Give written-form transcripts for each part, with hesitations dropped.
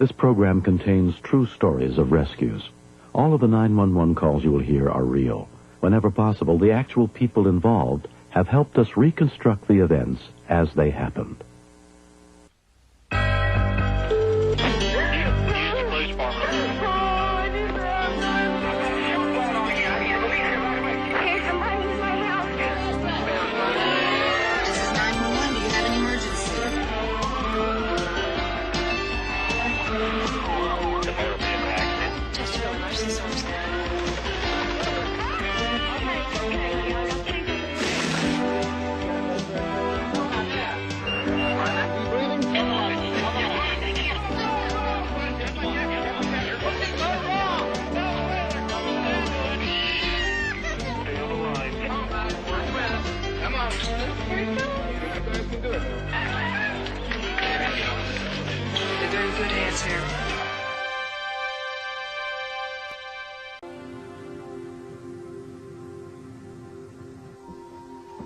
This program contains true stories of rescues. All of the 911 calls you will hear are real. Whenever possible, the actual people involved have helped us reconstruct the events as they happened.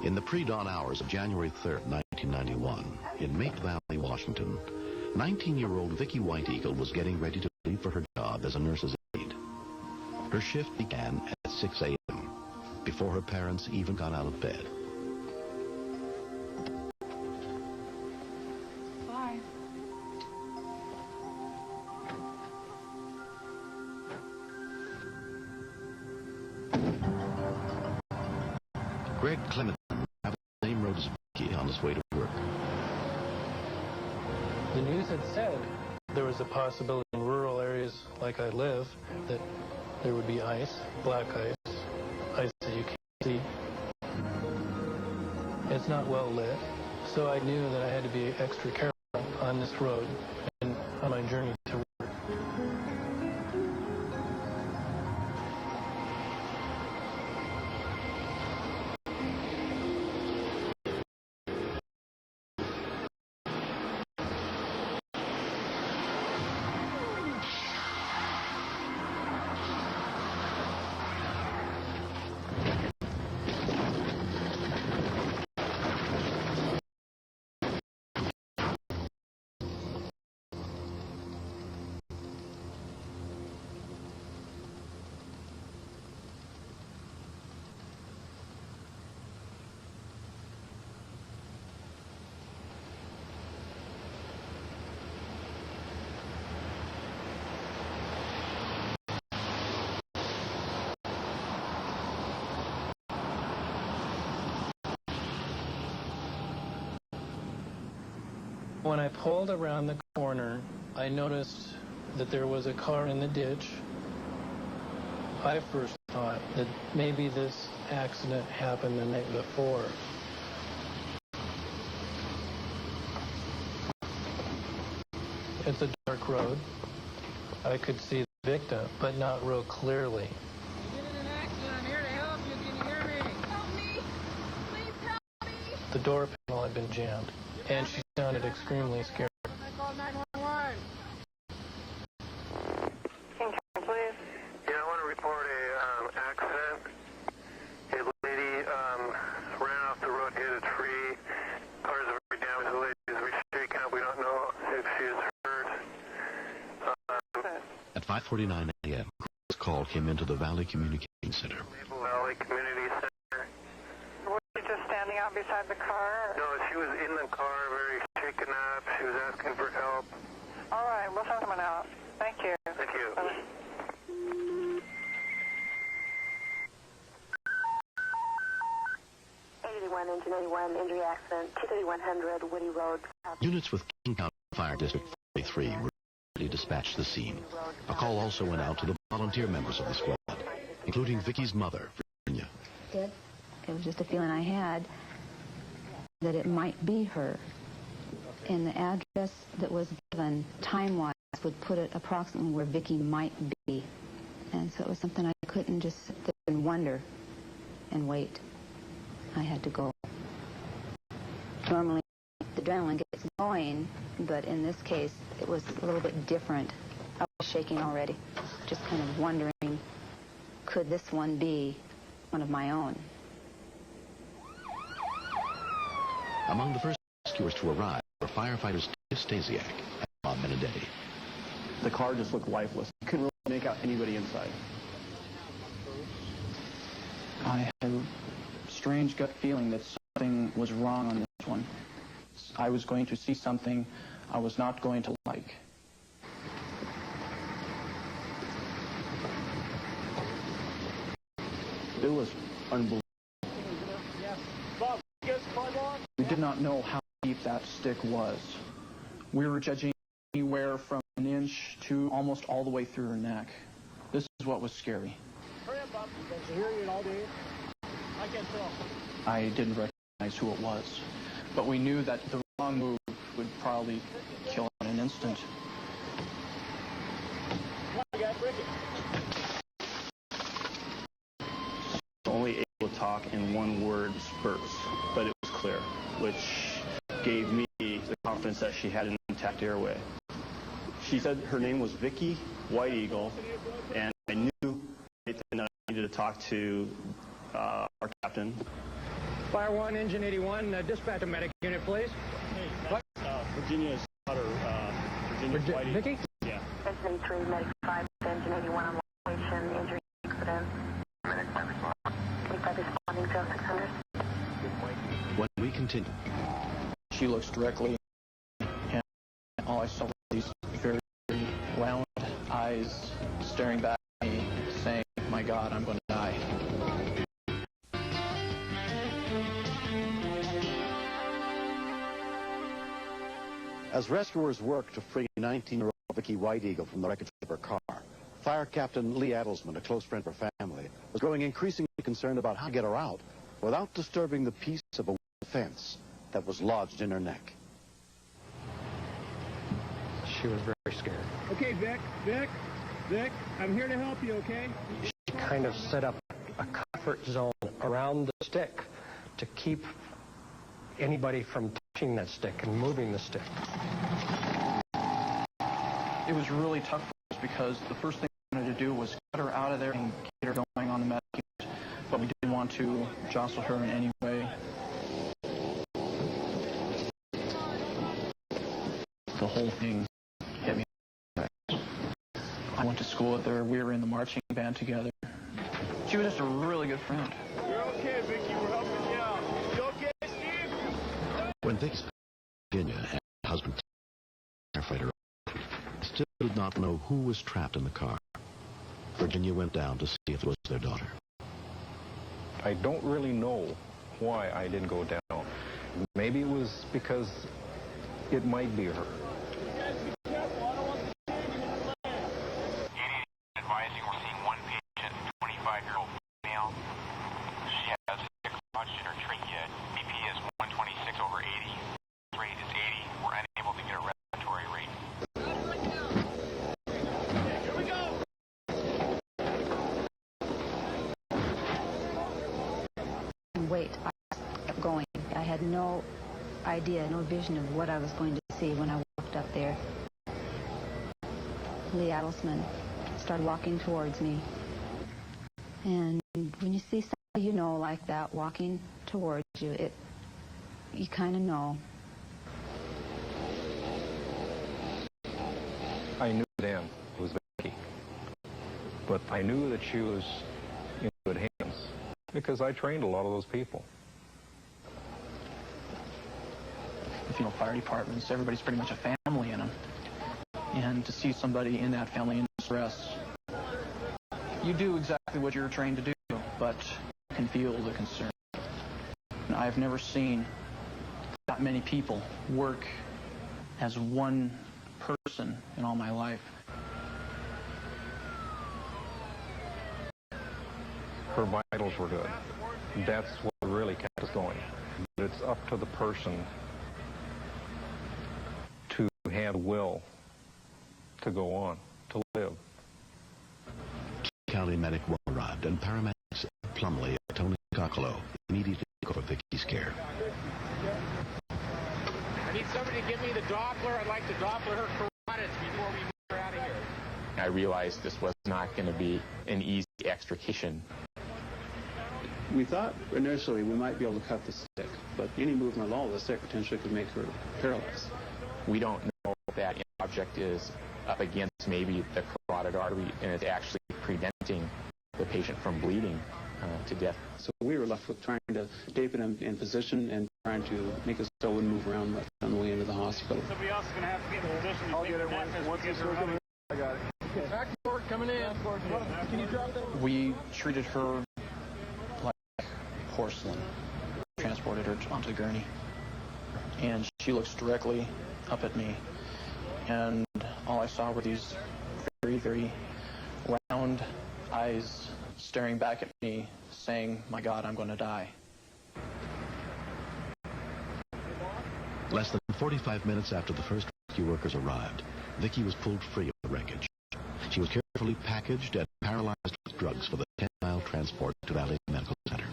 In the pre-dawn hours of January 3rd, 1991, in Maple Valley, Washington, 19-year-old Vicki White Eagle was getting ready to leave for her job as a nurse's aide. Her shift began at 6 a.m., before her parents even got out of bed. Bye. Greg Clement traveled the same road as Vicki on his way to work. The news had said there was a possibility in rural areas like I live that there would be ice, black ice, ice that you can't see. It's not well lit, so I knew that I had to be extra careful on this road and on my journey to work. When I pulled around the corner, I noticed that there was a car in the ditch. I first thought that maybe this accident happened the night before. It's a dark road. I could see the victim, but not real clearly. You get in an accident, I'm here to help you. Can you hear me? Help me! Please help me! The door panel had been jammed, and she sounded extremely scared. I called 911. Please. Yeah, I want to report a accident. A lady ran off the road, hit a tree. Cars are very damaged. The lady is shaken up. We don't know if she is hurt. At 5:49 a.m., this call came into the Valley Communication Center. Maple Valley Community Center. Was she just standing out beside the car? No, she was in the car, very shaken up. She was asking for help. All right, we'll send someone out. Thank you. Thank you. Bye-bye. 81, engine 81, injury accident, 23100 Woody Road. Units with King County Fire District 43 were immediately dispatched to the scene. A call also went out to the volunteer members of the squad, including Vicki's mother, Virginia. It was just a feeling I had that it might be her. And the address that was given, time-wise, would put it approximately where Vicki might be. And so it was something I couldn't just sit there and wonder and wait. I had to go. Normally, the adrenaline gets going, but in this case, it was a little bit different. I was shaking already, just kind of wondering, could this one be one of my own? Among the first rescuers to arrive were firefighters Stasiak and Bob Benedetti. The car just looked lifeless. You couldn't really make out anybody inside. I had a strange gut feeling that something was wrong on this one. I was going to see something I was not going to like. It was unbelievable. We did not know how deep that stick was. We were judging anywhere from an inch to almost all the way through her neck. This is what was scary. Hurry up, Bob. Can you hear you all day? I can't tell. I didn't recognize who it was, but we knew that the wrong move would probably kill her in an instant. Come on, guys, break it. Only able to talk in one-word spurts, but it was clear, which gave me the confidence that she had an intact airway. She said her name was Vicky White Eagle, and I knew that I needed to talk to our captain. Fire 1, Engine 81, dispatch a medic unit, please. Hey, Virginia's daughter, Virginia White Eagle. Vicky? Yeah. Engine 83, medic 5, Engine 81 on location, injury accident. Medic 5 responding. Medic 5 responding, 0600. When we continue, She looks directly, and all I saw were these very round eyes staring back at me, saying, "My God, I'm going to die." as rescuers worked to free 19-year-old Vicky White Eagle from the wreckage of her car, Fire Captain Lee Adelsman, a close friend of her family, was growing increasingly concerned about how to get her out without disturbing the peace of a fence that was lodged in her neck. She was very scared. Okay, Vic, I'm here to help you, okay? She kind of set up a comfort zone around the stick to keep anybody from touching that stick and moving the stick. It was really tough for us because the first thing we wanted to do was get her out of there and get her going on the medic unit, but we didn't want to jostle her in any way. The whole thing hit me. I went to school with her. We were in the marching band together. She was just a really good friend. You're okay, Vicky. We're helping you out. You okay, Steve? When Vicky's Virginia and her husband, firefighter, still did not know who was trapped in the car, Virginia went down to see if it was their daughter. I don't really know why I didn't go down. Maybe it was because it might be her. Advising we're seeing one patient, 25-year-old female. She has sick lodged in her trachea. BP is 126/80. Rate is 80. We're unable to get a respiratory rate. Here we go. Wait, I kept going. I had no idea, no vision of what I was going to see when I walked up there. Lee Adelsman started walking towards me. And when you see somebody you know like that walking towards you, you kind of know. I knew then it was Vicky, but I knew that she was in good hands because I trained a lot of those people. The fire departments, everybody's pretty much a family in them. And to see somebody in that family in distress, you do exactly what you're trained to do, but you can feel the concern. And I've never seen that many people work as one person in all my life. Her vitals were good. That's what really kept us going. But it's up to the person to have will to go on, to live. County medic well arrived, and paramedics Plumley and Tony Cocklow immediately took over Vicky's care. I need somebody to give me the Doppler. I'd like to Doppler her carotids before we move her out of here. I realized this was not going to be an easy extrication. We thought initially we might be able to cut the stick, but any movement at all of the stick potentially could make her paralyzed. We don't know if that object is up against maybe the carotid artery, and it's actually preventing the patient from bleeding to death. So we were left with trying to tape it in position and trying to make it so it wouldn't move around much on the way into the hospital. Somebody else is going to have to get in position. I'll get it once this goes in. I got it. Back to work coming in. Can you drop that? We treated her like porcelain, transported her onto the gurney, and she looks directly up at me, and all I saw were these very, very round eyes staring back at me, saying, "My God, I'm going to die." Less than 45 minutes after the first rescue workers arrived, Vicky was pulled free of the wreckage. She was carefully packaged and paralyzed with drugs for the 10-mile transport to Valley Medical Center.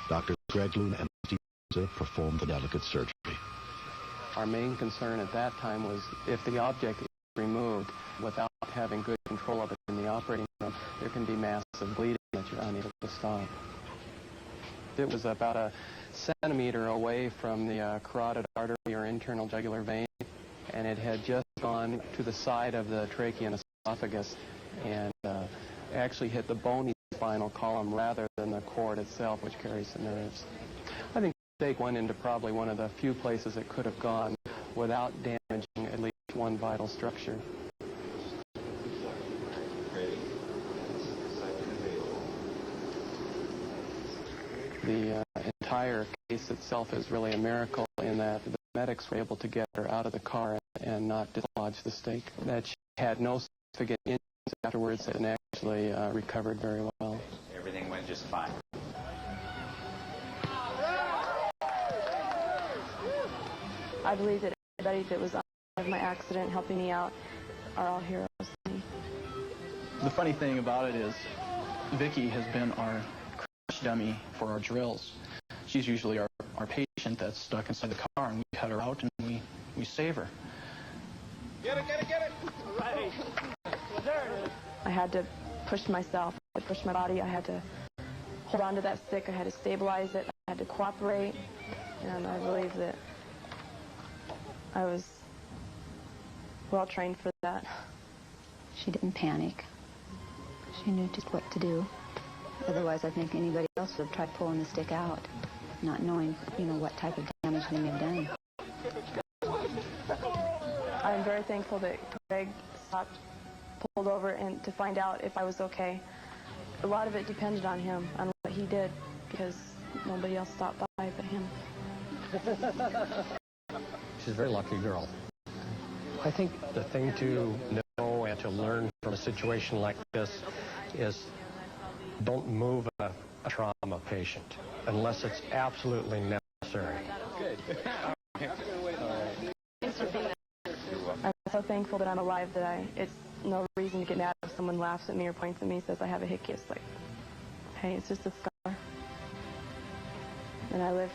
Drs. Greg Loon and Steve performed the delicate surgery. Our main concern at that time was if the object is removed without having good control of it in the operating room, there can be massive bleeding that you're unable to stop. It was about a centimeter away from the carotid artery or internal jugular vein, and it had just gone to the side of the trachea and esophagus and actually hit the bony spinal column rather than the cord itself, which carries the nerves. I think the mistake went into probably one of the few places it could have gone without damaging at least one vital structure. The entire case itself is really a miracle in that the medics were able to get her out of the car and not dislodge the stake. That she had no significant injuries afterwards and actually recovered very well. Everything went just fine. I believe that everybody that was on my accident helping me out are all heroes to me. The funny thing about it is Vicky has been our crash dummy for our drills. She's usually our patient that's stuck inside the car, and we cut her out and we save her. Get it, get it, get it! Right. Well, there it is. I had to push myself, I had to push my body, I had to hold on to that stick, I had to stabilize it, I had to cooperate, and I believe that I was well trained for that. She didn't panic. She knew just what to do. Otherwise, I think anybody else would have tried pulling the stick out, not knowing, what type of damage they may have done. I'm very thankful that Greg stopped, pulled over, and to find out if I was okay. A lot of it depended on him, on what he did, because nobody else stopped by but him. She's a very lucky girl. I think the thing to know and to learn from a situation like this is don't move a trauma patient unless it's absolutely necessary. Good. I'm so thankful that I'm alive that it's no reason to get mad if someone laughs at me or points at me and says I have a hickey. It's like, hey, it's just a scar. And I lived.